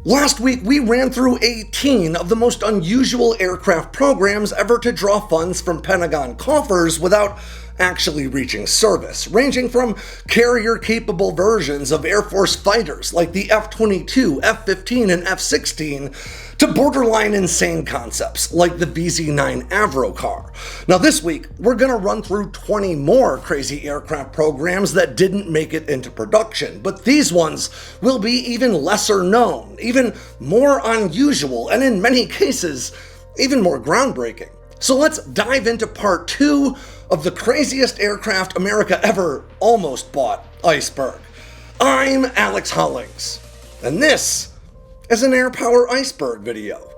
Last week, we ran through 18 of the most unusual aircraft programs ever to draw funds from Pentagon coffers without actually reaching service, ranging from carrier-capable versions of Air Force fighters like the F-22, F-15, and F-16, to borderline insane concepts like the VZ-9 Avro car. Now this week, we're going to run through 20 more crazy aircraft programs that didn't make it into production, but these ones will be even lesser known, even more unusual, and in many cases, even more groundbreaking. So let's dive into part 2 of the craziest aircraft America ever almost bought, Iceberg. I'm Alex Hollings, and this is an Air Power Iceberg video.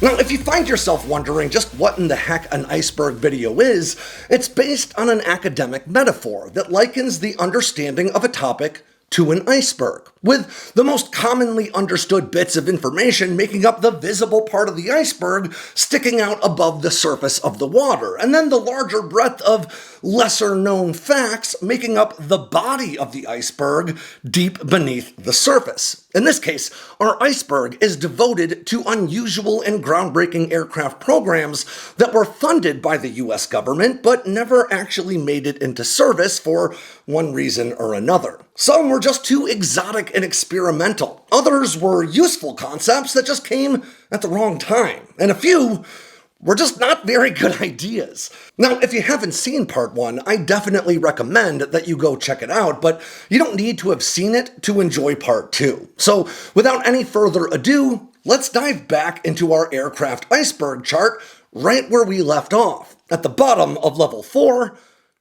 Now, if you find yourself wondering just what in the heck an iceberg video is, it's based on an academic metaphor that likens the understanding of a topic to an iceberg, with the most commonly understood bits of information making up the visible part of the iceberg sticking out above the surface of the water, and then the larger breadth of lesser-known facts making up the body of the iceberg deep beneath the surface. In this case, our iceberg is devoted to unusual and groundbreaking aircraft programs that were funded by the US government but never actually made it into service for one reason or another. Some were just too exotic and experimental. Others were useful concepts that just came at the wrong time. And a few were just not very good ideas. Now, if you haven't seen part 1, I definitely recommend that you go check it out, but you don't need to have seen it to enjoy part 2. So, without any further ado, let's dive back into our aircraft iceberg chart right where we left off, at the bottom of level 4,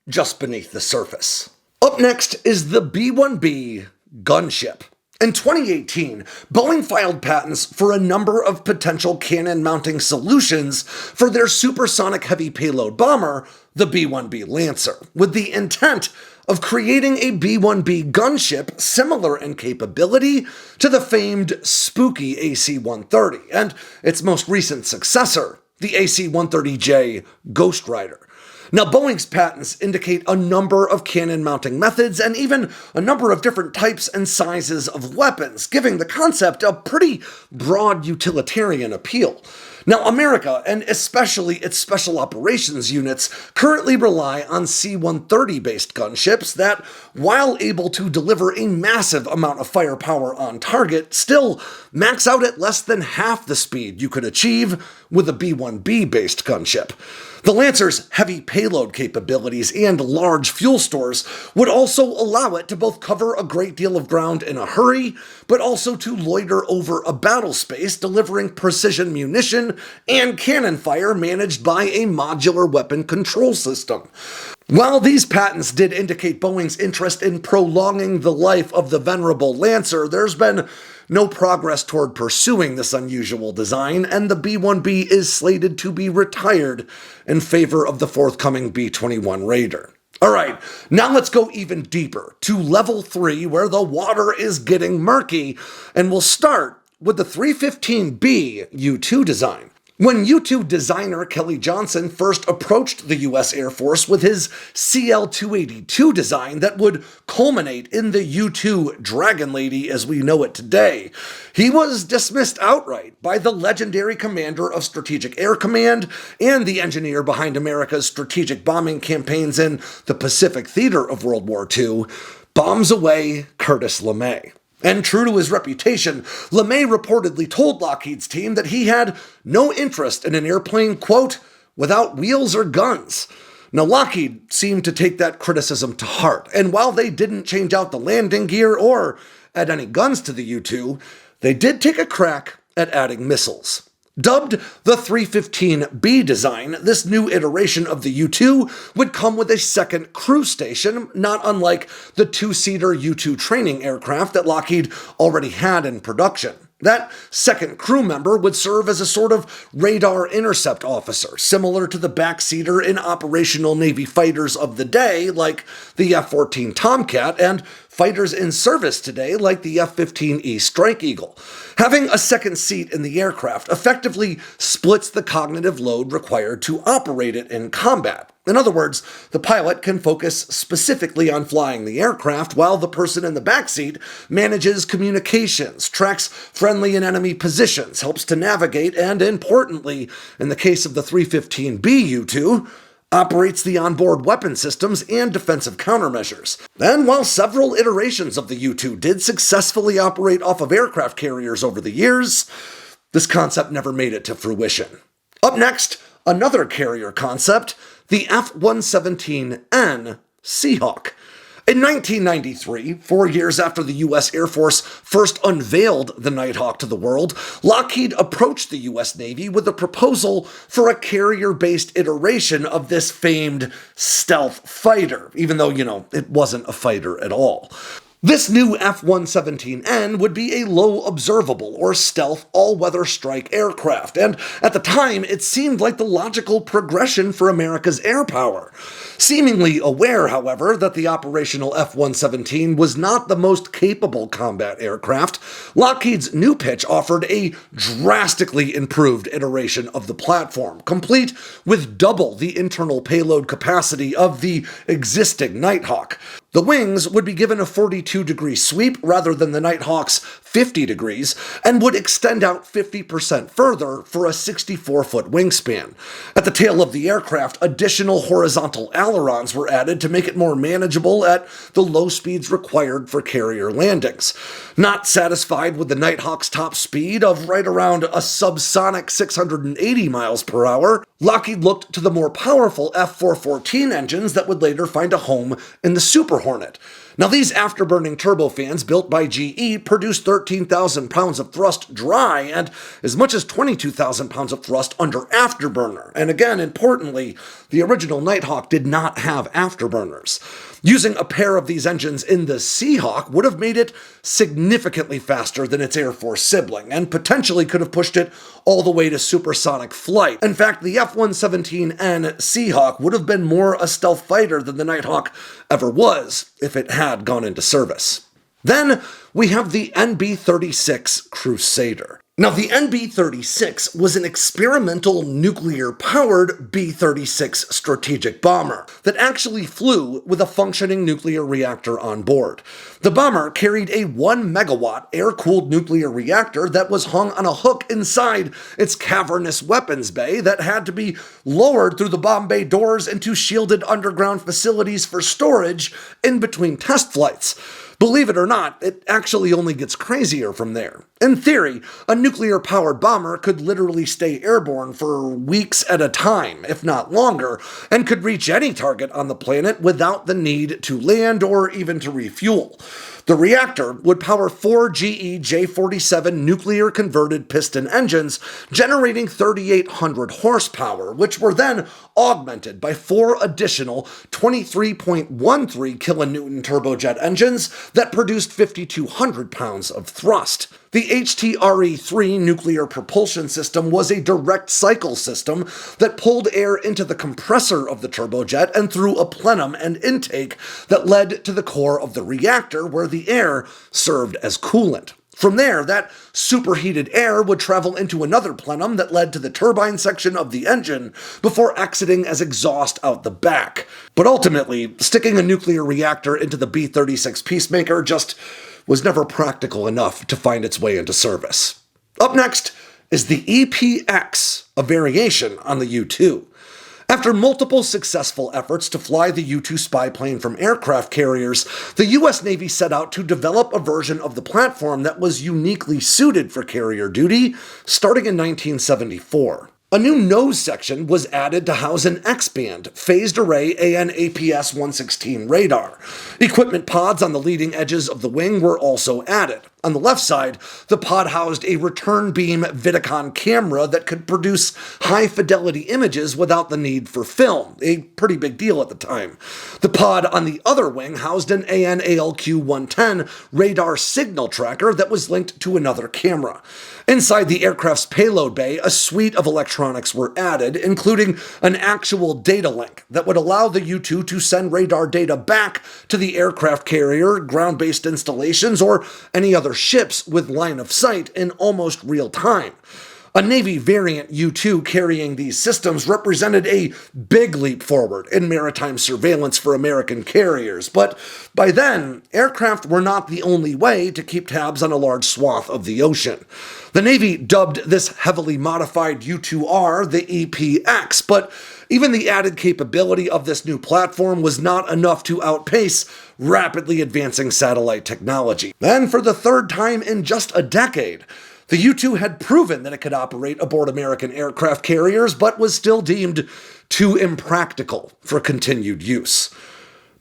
just beneath the surface. Up next is the B-1B Gunship. In 2018, Boeing filed patents for a number of potential cannon-mounting solutions for their supersonic heavy payload bomber, the B-1B Lancer, with the intent of creating a B-1B gunship similar in capability to the famed spooky AC-130 and its most recent successor, the AC-130J Ghost Rider. Now, Boeing's patents indicate a number of cannon-mounting methods and even a number of different types and sizes of weapons, giving the concept a pretty broad utilitarian appeal. Now, America, and especially its special operations units, currently rely on C-130-based gunships that, while able to deliver a massive amount of firepower on target, still max out at less than half the speed you could achieve with a B-1B-based gunship. The Lancer's heavy payload capabilities and large fuel stores would also allow it to both cover a great deal of ground in a hurry, but also to loiter over a battle space, delivering precision munition and cannon fire managed by a modular weapon control system. While these patents did indicate Boeing's interest in prolonging the life of the venerable Lancer, there's been no progress toward pursuing this unusual design, and the B-1B is slated to be retired in favor of the forthcoming B-21 Raider. Alright, now let's go even deeper, to level 3, where the water is getting murky, and we'll start with the 315B U-2 design. When U-2 designer Kelly Johnson first approached the US Air Force with his CL-282 design that would culminate in the U-2 Dragon Lady as we know it today, he was dismissed outright by the legendary commander of Strategic Air Command and the engineer behind America's strategic bombing campaigns in the Pacific theater of World War II, bombs away Curtis LeMay. And true to his reputation, LeMay reportedly told Lockheed's team that he had no interest in an airplane, quote, without wheels or guns. Now, Lockheed seemed to take that criticism to heart, and while they didn't change out the landing gear or add any guns to the U-2, they did take a crack at adding missiles. Dubbed the 315B design, this new iteration of the U-2 would come with a second crew station, not unlike the two-seater U-2 training aircraft that Lockheed already had in production. That second crew member would serve as a sort of radar intercept officer, similar to the backseater in operational Navy fighters of the day, like the F-14 Tomcat, and fighters in service today, like the F-15E Strike Eagle. Having a second seat in the aircraft effectively splits the cognitive load required to operate it in combat. In other words, the pilot can focus specifically on flying the aircraft while the person in the backseat manages communications, tracks friendly and enemy positions, helps to navigate, and importantly, in the case of the 315B U-2, operates the onboard weapon systems and defensive countermeasures. And while several iterations of the U-2 did successfully operate off of aircraft carriers over the years, this concept never made it to fruition. Up next, another carrier concept, the F-117N Seahawk. In 1993, 4 years after the U.S. Air Force first unveiled the Nighthawk to the world, Lockheed approached the U.S. Navy with a proposal for a carrier-based iteration of this famed stealth fighter, even though, it wasn't a fighter at all. This new F-117N would be a low observable or stealth all-weather strike aircraft, and at the time it seemed like the logical progression for America's air power. Seemingly aware, however, that the operational F-117 was not the most capable combat aircraft, Lockheed's new pitch offered a drastically improved iteration of the platform, complete with double the internal payload capacity of the existing Nighthawk. The wings would be given a 42-degree sweep rather than the Nighthawk's 50 degrees, and would extend out 50% further for a 64-foot wingspan. At the tail of the aircraft, additional horizontal ailerons were added to make it more manageable at the low speeds required for carrier landings. Not satisfied with the Nighthawk's top speed of right around a subsonic 680 miles per hour, Lockheed looked to the more powerful F-414 engines that would later find a home in the Super Hornet. Now, these afterburning turbofans built by GE produced 13,000 pounds of thrust dry and as much as 22,000 pounds of thrust under afterburner. And again, importantly, the original Nighthawk did not have afterburners. Using a pair of these engines in the Seahawk would have made it significantly faster than its Air Force sibling, and potentially could have pushed it all the way to supersonic flight. In fact, the F-117N Seahawk would have been more a stealth fighter than the Nighthawk ever was if it had gone into service. Then we have the NB-36 Crusader. Now, the NB-36 was an experimental nuclear-powered B-36 strategic bomber that actually flew with a functioning nuclear reactor on board. The bomber carried a 1-megawatt air-cooled nuclear reactor that was hung on a hook inside its cavernous weapons bay that had to be lowered through the bomb bay doors into shielded underground facilities for storage in between test flights. Believe it or not, it actually only gets crazier from there. In theory, a nuclear-powered bomber could literally stay airborne for weeks at a time, if not longer, and could reach any target on the planet without the need to land or even to refuel. The reactor would power 4 GE J-47 nuclear-converted piston engines, generating 3,800 horsepower, which were then augmented by 4 additional 23.13 kilonewton turbojet engines that produced 5,200 pounds of thrust. The HTRE-3 nuclear propulsion system was a direct cycle system that pulled air into the compressor of the turbojet and through a plenum and intake that led to the core of the reactor, where the air served as coolant. From there, that superheated air would travel into another plenum that led to the turbine section of the engine before exiting as exhaust out the back. But ultimately, sticking a nuclear reactor into the B-36 Peacemaker just was never practical enough to find its way into service. Up next is the EPX, a variation on the U-2. After multiple successful efforts to fly the U-2 spy plane from aircraft carriers, the U.S. Navy set out to develop a version of the platform that was uniquely suited for carrier duty, starting in 1974. A new nose section was added to house an X-band, phased array AN/APS-116 radar. Equipment pods on the leading edges of the wing were also added. On the left side, the pod housed a return beam Vidicon camera that could produce high-fidelity images without the need for film, a pretty big deal at the time. The pod on the other wing housed an AN/ALQ-110 radar signal tracker that was linked to another camera. Inside the aircraft's payload bay, a suite of electronics were added, including an actual data link that would allow the U-2 to send radar data back to the aircraft carrier, ground-based installations, or any other ships with line of sight in almost real time. A Navy variant U-2 carrying these systems represented a big leap forward in maritime surveillance for American carriers, but by then, aircraft were not the only way to keep tabs on a large swath of the ocean. The Navy dubbed this heavily modified U-2R the EPX, but even the added capability of this new platform was not enough to outpace rapidly advancing satellite technology. Then, for the third time in just a decade, the U-2 had proven that it could operate aboard American aircraft carriers, but was still deemed too impractical for continued use.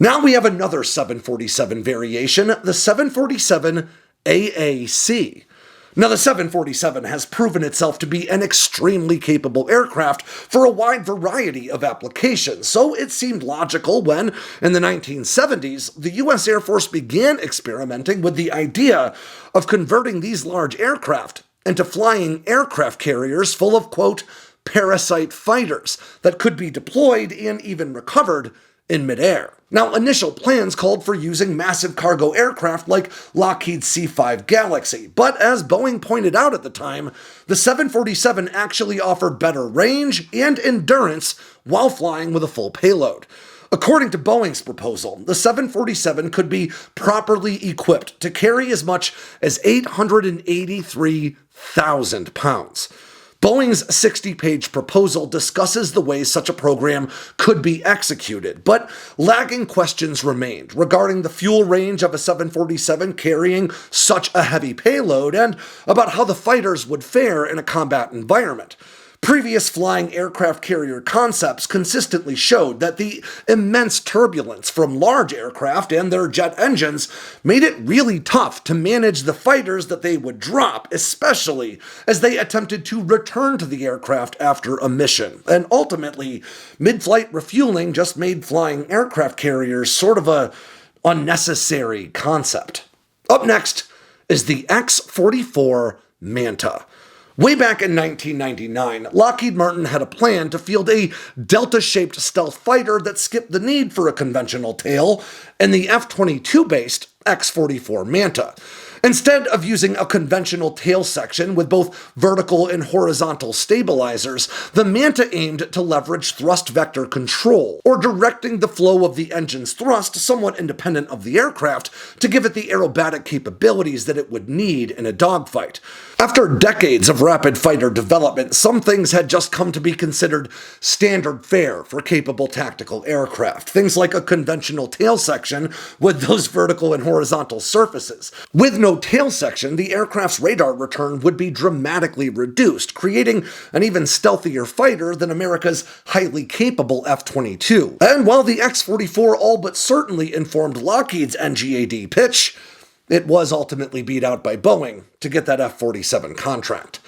Now we have another 747 variation, the 747 AAC. Now, the 747 has proven itself to be an extremely capable aircraft for a wide variety of applications, so it seemed logical when, in the 1970s, the U.S. Air Force began experimenting with the idea of converting these large aircraft into flying aircraft carriers full of, quote, Parasite Fighters that could be deployed and even recovered in midair. Now, initial plans called for using massive cargo aircraft like Lockheed's C-5 Galaxy, but as Boeing pointed out at the time, the 747 actually offered better range and endurance while flying with a full payload. According to Boeing's proposal, the 747 could be properly equipped to carry as much as 883,000 pounds. Boeing's 60-page proposal discusses the ways such a program could be executed, but lagging questions remained regarding the fuel range of a 747 carrying such a heavy payload and about how the fighters would fare in a combat environment. Previous flying aircraft carrier concepts consistently showed that the immense turbulence from large aircraft and their jet engines made it really tough to manage the fighters that they would drop, especially as they attempted to return to the aircraft after a mission. And ultimately, mid-flight refueling just made flying aircraft carriers sort of a unnecessary concept. Up next is the X-44 Manta. Way back in 1999, Lockheed Martin had a plan to field a delta-shaped stealth fighter that skipped the need for a conventional tail in the F-22-based X-44 Manta. Instead of using a conventional tail section with both vertical and horizontal stabilizers, the Manta aimed to leverage thrust vector control, or directing the flow of the engine's thrust somewhat independent of the aircraft to give it the aerobatic capabilities that it would need in a dogfight. After decades of rapid fighter development, some things had just come to be considered standard fare for capable tactical aircraft. Things like a conventional tail section with those vertical and horizontal surfaces. With no tail section, the aircraft's radar return would be dramatically reduced, creating an even stealthier fighter than America's highly capable F-22. And while the X-44 all but certainly informed Lockheed's NGAD pitch, it was ultimately beat out by Boeing to get that F-47 contract.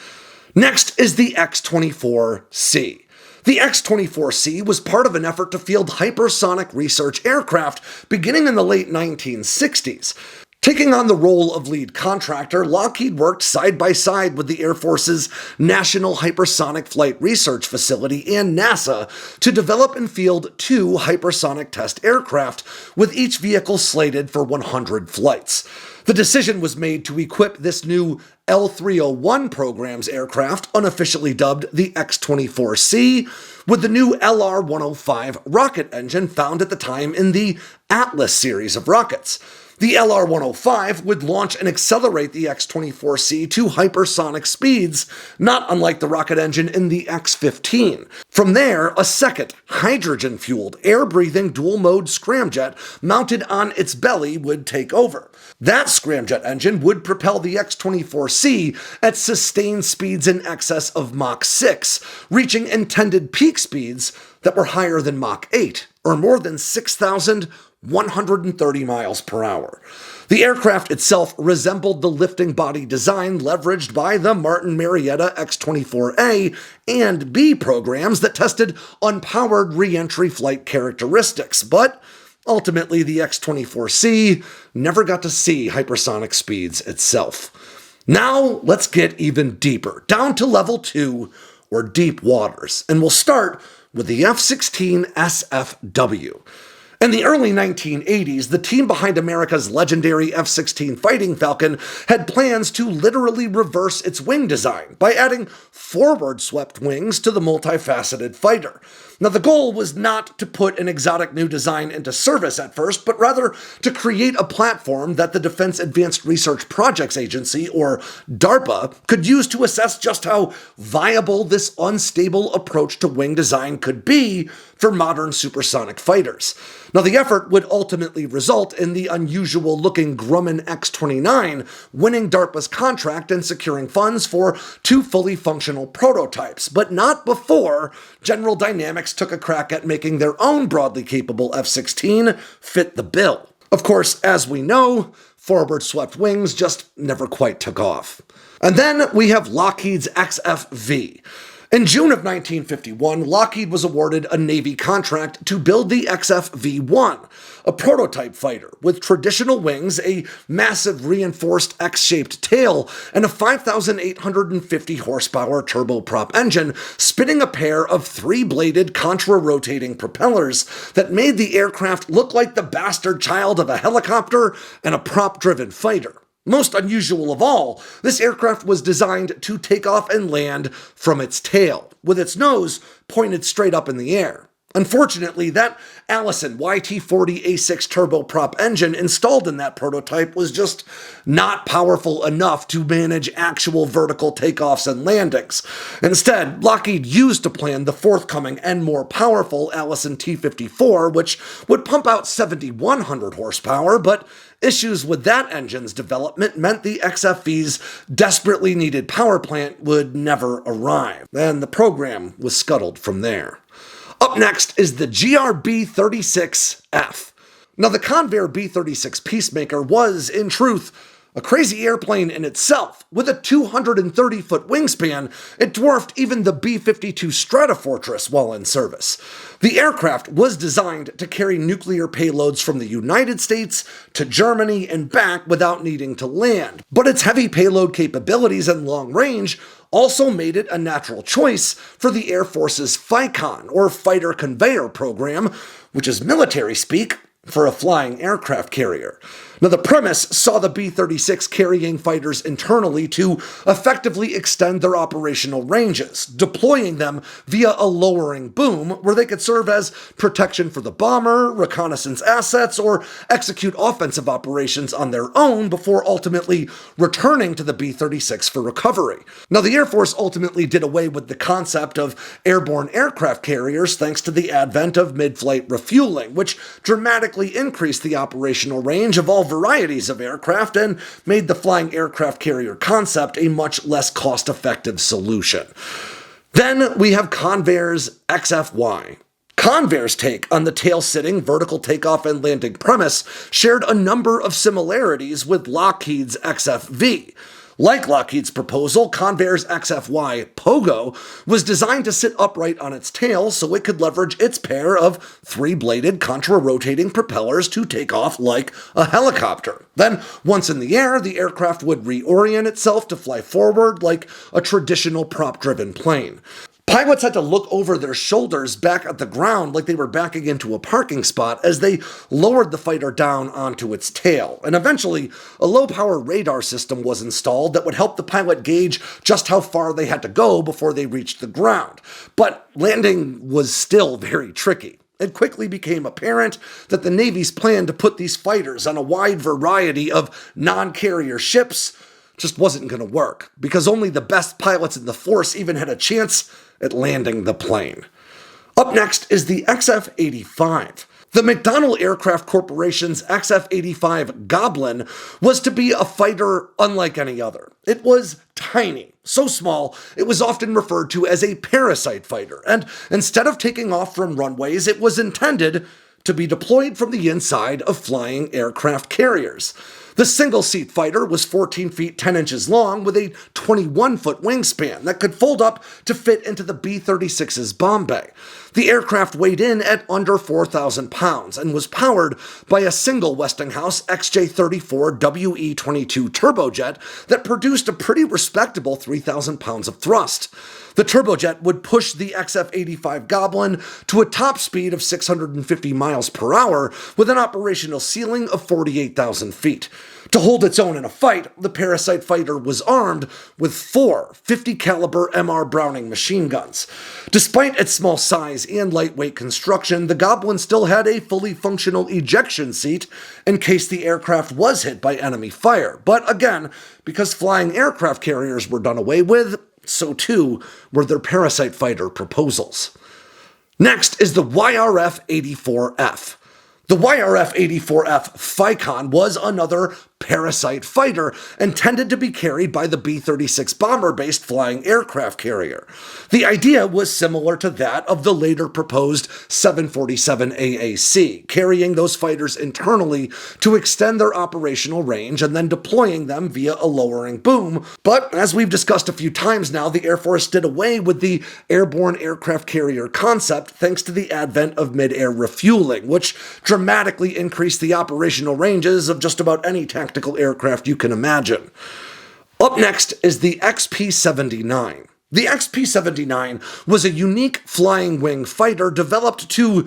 Next is the X-24C. The X-24C was part of an effort to field hypersonic research aircraft beginning in the late 1960s. Taking on the role of lead contractor, Lockheed worked side by side with the Air Force's National Hypersonic Flight Research Facility and NASA to develop and field 2 hypersonic test aircraft, with each vehicle slated for 100 flights. The decision was made to equip this new L-301 program's aircraft, unofficially dubbed the X-24C, with the new LR-105 rocket engine found at the time in the Atlas series of rockets. The LR-105 would launch and accelerate the X-24C to hypersonic speeds, not unlike the rocket engine in the X-15. From there, a second, hydrogen-fueled, air-breathing dual-mode scramjet mounted on its belly would take over. That scramjet engine would propel the X-24C at sustained speeds in excess of Mach 6, reaching intended peak speeds that were higher than Mach 8, or more than 6,130 miles per hour. The aircraft itself resembled the lifting body design leveraged by the Martin Marietta X-24A and B programs that tested unpowered re-entry flight characteristics, but ultimately the X-24C never got to see hypersonic speeds itself. Now let's get even deeper, down to level 2, or deep waters, and we'll start with the F-16 SFW. In the early 1980s, the team behind America's legendary F-16 Fighting Falcon had plans to literally reverse its wing design by adding forward-swept wings to the multifaceted fighter. Now, the goal was not to put an exotic new design into service at first, but rather to create a platform that the Defense Advanced Research Projects Agency, or DARPA, could use to assess just how viable this unstable approach to wing design could be for modern supersonic fighters. Now, the effort would ultimately result in the unusual-looking Grumman X-29 winning DARPA's contract and securing funds for 2 fully functional prototypes, but not before General Dynamics took a crack at making their own broadly capable F-16 fit the bill. Of course, as we know, forward-swept wings just never quite took off. And then we have Lockheed's XFV. In June of 1951, Lockheed was awarded a Navy contract to build the XFV-1, a prototype fighter with traditional wings, a massive reinforced X-shaped tail, and a 5,850 horsepower turboprop engine, spinning a pair of 3-bladed contra-rotating propellers that made the aircraft look like the bastard child of a helicopter and a prop-driven fighter. Most unusual of all, this aircraft was designed to take off and land from its tail, with its nose pointed straight up in the air. Unfortunately, that Allison YT-40 A6 turboprop engine installed in that prototype was just not powerful enough to manage actual vertical takeoffs and landings. Instead, Lockheed used to plan the forthcoming and more powerful Allison T-54, which would pump out 7,100 horsepower, but issues with that engine's development meant the XFV's desperately needed power plant would never arrive, and the program was scuttled from there. Up next is the GR-B-36F. Now, the Convair B-36 Peacemaker was, in truth, a crazy airplane in itself. With a 230-foot wingspan, it dwarfed even the B-52 Stratofortress while in service. The aircraft was designed to carry nuclear payloads from the United States to Germany and back without needing to land, but its heavy payload capabilities and long range also made it a natural choice for the Air Force's FICON, or Fighter Conveyor Program, which is military speak for a flying aircraft carrier. Now, the premise saw the B-36 carrying fighters internally to effectively extend their operational ranges, deploying them via a lowering boom where they could serve as protection for the bomber, reconnaissance assets, or execute offensive operations on their own before ultimately returning to the B-36 for recovery. Now, the Air Force ultimately did away with the concept of airborne aircraft carriers thanks to the advent of mid-flight refueling, which dramatically increased the operational range of all varieties of aircraft and made the flying aircraft carrier concept a much less cost-effective solution. Then we have Convair's XFY. Convair's take on the tail-sitting vertical takeoff and landing premise shared a number of similarities with Lockheed's XFV. Like Lockheed's proposal, Convair's XFY Pogo was designed to sit upright on its tail so it could leverage its pair of 3-bladed contra-rotating propellers to take off like a helicopter. Then, once in the air, the aircraft would reorient itself to fly forward like a traditional prop-driven plane. Pilots had to look over their shoulders back at the ground like they were backing into a parking spot as they lowered the fighter down onto its tail. And eventually, a low-power radar system was installed that would help the pilot gauge just how far they had to go before they reached the ground. But landing was still very tricky. It quickly became apparent that the Navy's plan to put these fighters on a wide variety of non-carrier ships just wasn't going to work, because only the best pilots in the force even had a chance at landing the plane. Up next is the XF-85. The McDonnell Aircraft Corporation's XF-85 Goblin was to be a fighter unlike any other. It was tiny, so small it was often referred to as a parasite fighter, and instead of taking off from runways, it was intended to be deployed from the inside of flying aircraft carriers. The single-seat fighter was 14 feet 10 inches long with a 21-foot wingspan that could fold up to fit into the B-36's bomb bay. The aircraft weighed in at under 4,000 pounds and was powered by a single Westinghouse XJ-34 WE-22 turbojet that produced a pretty respectable 3,000 pounds of thrust. The turbojet would push the XF-85 Goblin to a top speed of 650 miles per hour with an operational ceiling of 48,000 feet. To hold its own in a fight, the Parasite fighter was armed with 4 50-caliber MR Browning machine guns. Despite its small size and lightweight construction, the Goblin still had a fully functional ejection seat in case the aircraft was hit by enemy fire. But again, because flying aircraft carriers were done away with, so too were their Parasite fighter proposals. Next is the YRF-84F. The YRF-84F Phycon was another Parasite fighter intended to be carried by the B-36 bomber-based flying aircraft carrier. The idea was similar to that of the later proposed 747 AAC, carrying those fighters internally to extend their operational range and then deploying them via a lowering boom. But as we've discussed a few times now, the Air Force did away with the airborne aircraft carrier concept thanks to the advent of mid-air refueling, which dramatically increased the operational ranges of just about any tactical aircraft you can imagine. Up next is the XP-79. The XP-79 was a unique flying wing fighter developed to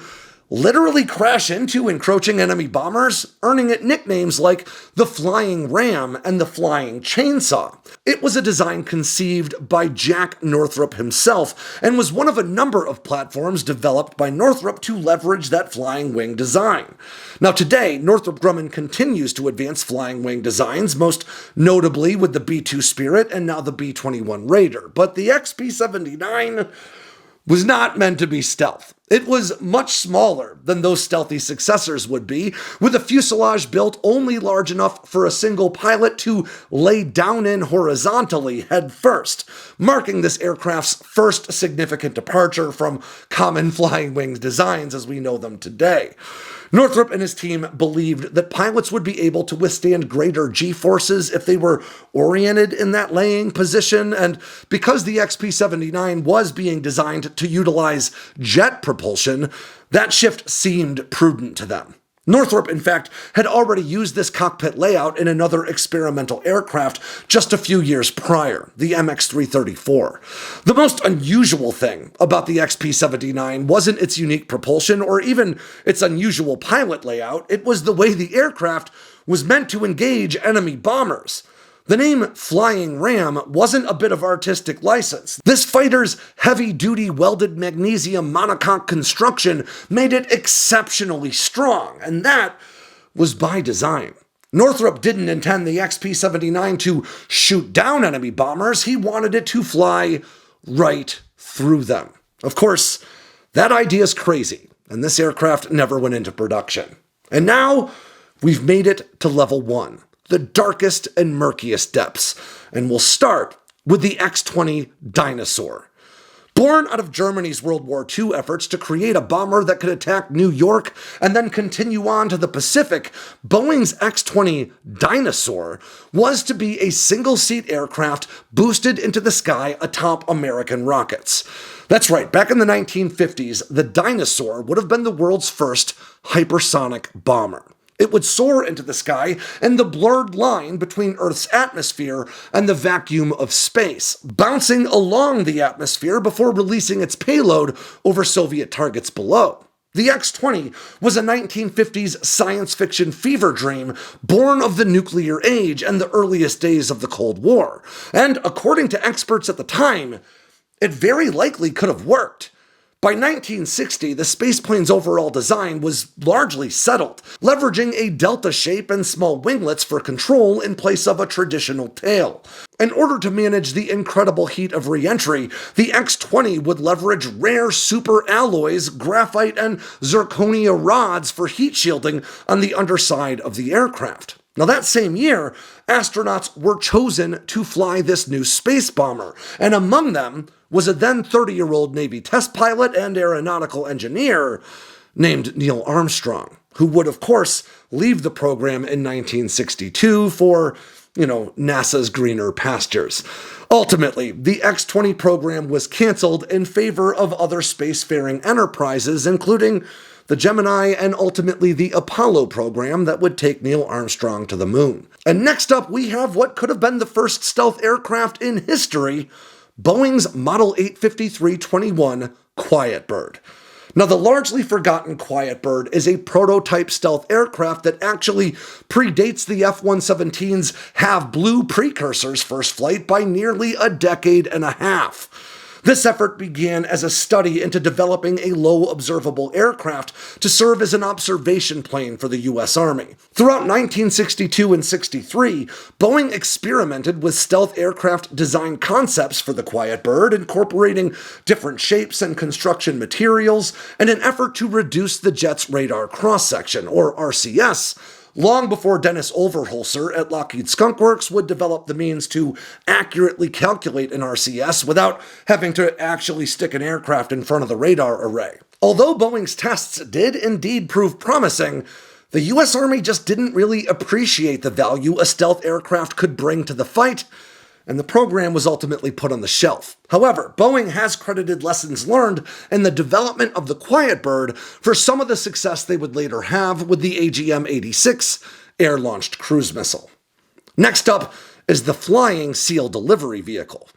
literally crash into encroaching enemy bombers, earning it nicknames like the Flying Ram and the Flying Chainsaw. It was a design conceived by Jack Northrop himself and was one of a number of platforms developed by Northrop to leverage that flying wing design. Now today, Northrop Grumman continues to advance flying wing designs, most notably with the B-2 Spirit and now the B-21 Raider, but the XP-79 was not meant to be stealth. It was much smaller than those stealthy successors would be, with a fuselage built only large enough for a single pilot to lay down in horizontally head first, marking this aircraft's first significant departure from common flying wing designs as we know them today. Northrop and his team believed that pilots would be able to withstand greater G-forces if they were oriented in that laying position, and because the XP-79 was being designed to utilize jet propulsion, that shift seemed prudent to them. Northrop, in fact, had already used this cockpit layout in another experimental aircraft just a few years prior, the MX-334. The most unusual thing about the XP-79 wasn't its unique propulsion or even its unusual pilot layout, it was the way the aircraft was meant to engage enemy bombers. The name Flying Ram wasn't a bit of artistic license. This fighter's heavy-duty welded magnesium monocoque construction made it exceptionally strong, and that was by design. Northrop didn't intend the XP-79 to shoot down enemy bombers, he wanted it to fly right through them. Of course, that idea is crazy, and this aircraft never went into production. And now, we've made it to level 1. The darkest and murkiest depths, and we'll start with the X-20 Dinosaur. Born out of Germany's World War II efforts to create a bomber that could attack New York and then continue on to the Pacific, Boeing's X-20 Dinosaur was to be a single-seat aircraft boosted into the sky atop American rockets. That's right, back in the 1950s, the Dinosaur would have been the world's first hypersonic bomber. It would soar into the sky in the blurred line between Earth's atmosphere and the vacuum of space, bouncing along the atmosphere before releasing its payload over Soviet targets below. The X-20 was a 1950s science fiction fever dream born of the nuclear age and the earliest days of the Cold War. And according to experts at the time, it very likely could have worked. By 1960, the spaceplane's overall design was largely settled, leveraging a delta shape and small winglets for control in place of a traditional tail. In order to manage the incredible heat of re-entry, the X-20 would leverage rare super alloys, graphite, and zirconia rods for heat shielding on the underside of the aircraft. Now, that same year, astronauts were chosen to fly this new space bomber, and among them was a then 30-year-old Navy test pilot and aeronautical engineer named Neil Armstrong, who would, of course, leave the program in 1962 for, NASA's greener pastures. Ultimately, the X-20 program was canceled in favor of other spacefaring enterprises, including the Gemini and ultimately the Apollo program that would take Neil Armstrong to the moon. And next up, we have what could have been the first stealth aircraft in history, Boeing's Model 853-21 Quiet Bird. Now, the largely forgotten Quiet Bird is a prototype stealth aircraft that actually predates the F-117's Have Blue precursor's first flight by nearly a decade and a half. This effort began as a study into developing a low observable aircraft to serve as an observation plane for the U.S. Army. Throughout 1962 and 63, Boeing experimented with stealth aircraft design concepts for the Quiet Bird, incorporating different shapes and construction materials in an effort to reduce the jet's radar cross-section, or RCS, long before Dennis Overholser at Lockheed Skunk Works would develop the means to accurately calculate an RCS without having to actually stick an aircraft in front of the radar array. Although Boeing's tests did indeed prove promising, the U.S. Army just didn't really appreciate the value a stealth aircraft could bring to the fight, and the program was ultimately put on the shelf. However, Boeing has credited lessons learned in the development of the Quiet Bird for some of the success they would later have with the AGM-86 air-launched cruise missile. Next up is the Flying SEAL Delivery Vehicle.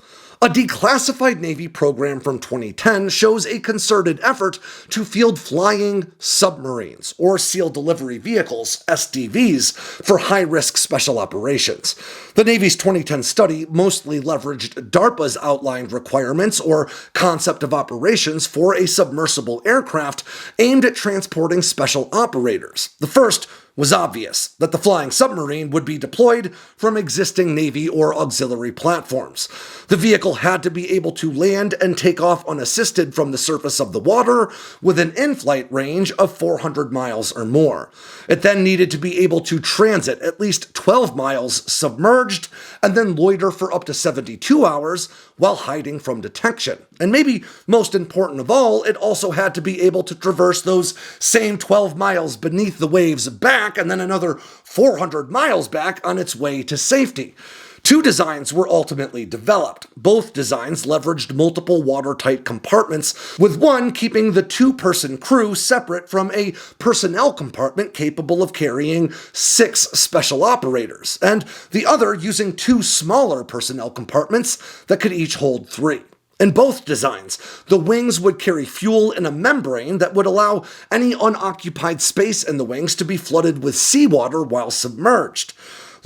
A declassified Navy program from 2010 shows a concerted effort to field flying submarines, or SEAL delivery vehicles, SDVs, for high-risk special operations. The Navy's 2010 study mostly leveraged DARPA's outlined requirements or concept of operations for a submersible aircraft aimed at transporting special operators. The first was obvious, that the flying submarine would be deployed from existing Navy or auxiliary platforms. The vehicle had to be able to land and take off unassisted from the surface of the water with an in-flight range of 400 miles or more. It then needed to be able to transit at least 12 miles submerged and then loiter for up to 72 hours while hiding from detection. And maybe most important of all, it also had to be able to traverse those same 12 miles beneath the waves back and then another 400 miles back on its way to safety. Two designs were ultimately developed. Both designs leveraged multiple watertight compartments, with one keeping the two-person crew separate from a personnel compartment capable of carrying 6 special operators, and the other using 2 smaller personnel compartments that could each hold 3. In both designs, the wings would carry fuel in a membrane that would allow any unoccupied space in the wings to be flooded with seawater while submerged.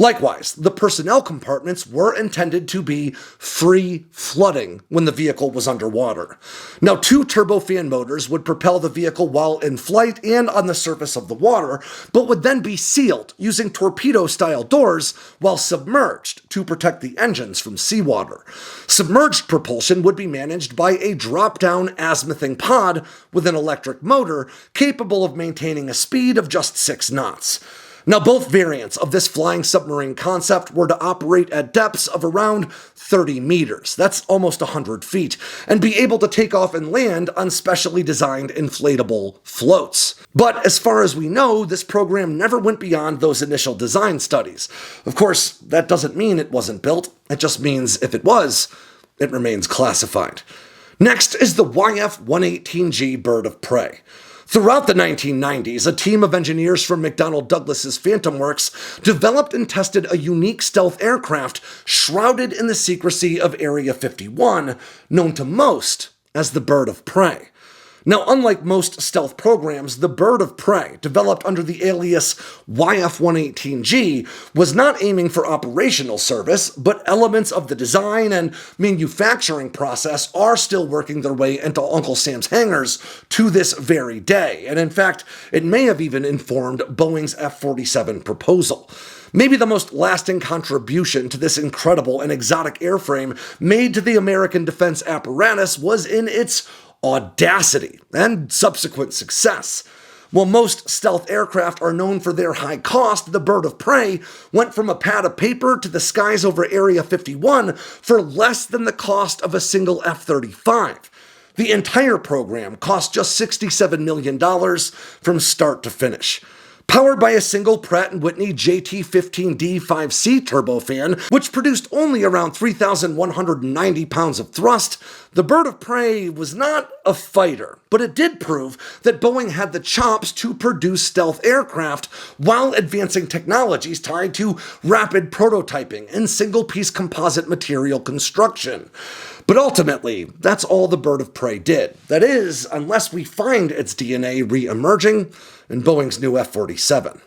Likewise, the personnel compartments were intended to be free flooding when the vehicle was underwater. Now, 2 turbofan motors would propel the vehicle while in flight and on the surface of the water, but would then be sealed using torpedo-style doors while submerged to protect the engines from seawater. Submerged propulsion would be managed by a drop-down azimuthing pod with an electric motor capable of maintaining a speed of just 6 knots. Now, both variants of this flying submarine concept were to operate at depths of around 30 meters, that's almost 100 feet, and be able to take off and land on specially designed inflatable floats. But as far as we know, this program never went beyond those initial design studies. Of course, that doesn't mean it wasn't built, it just means if it was, it remains classified. Next is the YF-118G Bird of Prey. Throughout the 1990s, a team of engineers from McDonnell Douglas's Phantom Works developed and tested a unique stealth aircraft shrouded in the secrecy of Area 51, known to most as the Bird of Prey. Now, unlike most stealth programs, the Bird of Prey, developed under the alias YF-118G, was not aiming for operational service, but elements of the design and manufacturing process are still working their way into Uncle Sam's hangars to this very day, and in fact, it may have even informed Boeing's F-47 proposal. Maybe the most lasting contribution to this incredible and exotic airframe made to the American defense apparatus was in its audacity and subsequent success. While most stealth aircraft are known for their high cost, the Bird of Prey went from a pad of paper to the skies over Area 51 for less than the cost of a single F-35. The entire program cost just $67 million from start to finish. Powered by a single Pratt & Whitney JT-15D 5C turbofan, which produced only around 3,190 pounds of thrust, the Bird of Prey was not a fighter, but it did prove that Boeing had the chops to produce stealth aircraft while advancing technologies tied to rapid prototyping and single-piece composite material construction. But ultimately, that's all the Bird of Prey did. That is, unless we find its DNA re-emerging in Boeing's new F-47.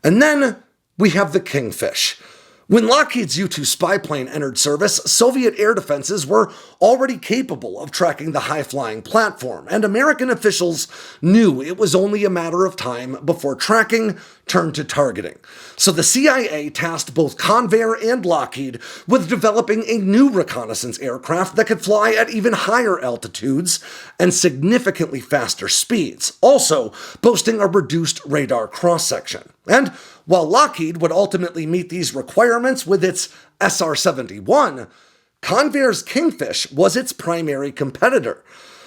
And then we have the Kingfish. When Lockheed's U-2 spy plane entered service, Soviet air defenses were already capable of tracking the high-flying platform, and American officials knew it was only a matter of time before tracking turned to targeting. So the CIA tasked both Convair and Lockheed with developing a new reconnaissance aircraft that could fly at even higher altitudes and significantly faster speeds, also boasting a reduced radar cross-section. And while Lockheed would ultimately meet these requirements with its SR-71, Convair's Kingfish was its primary competitor.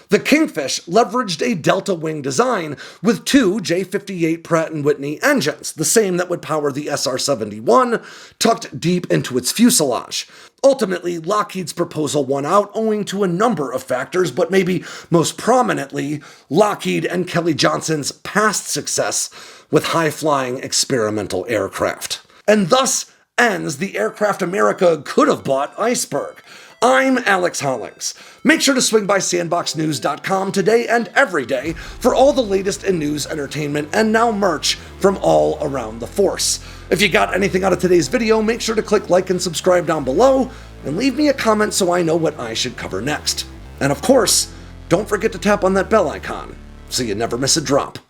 The Kingfish leveraged a delta wing design with two J-58 Pratt & Whitney engines, the same that would power the SR-71, tucked deep into its fuselage. Ultimately, Lockheed's proposal won out owing to a number of factors, but maybe most prominently, Lockheed and Kelly Johnson's past success with high-flying experimental aircraft. And thus ends the aircraft America could have bought Iceberg. I'm Alex Hollings. Make sure to swing by sandboxnews.com today and every day for all the latest in news, entertainment, and now merch from all around the force. If you got anything out of today's video, make sure to click like and subscribe down below, and leave me a comment so I know what I should cover next. And of course, don't forget to tap on that bell icon so you never miss a drop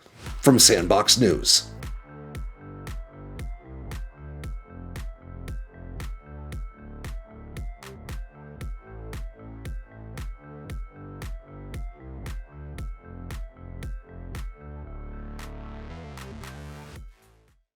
from Sandboxx News.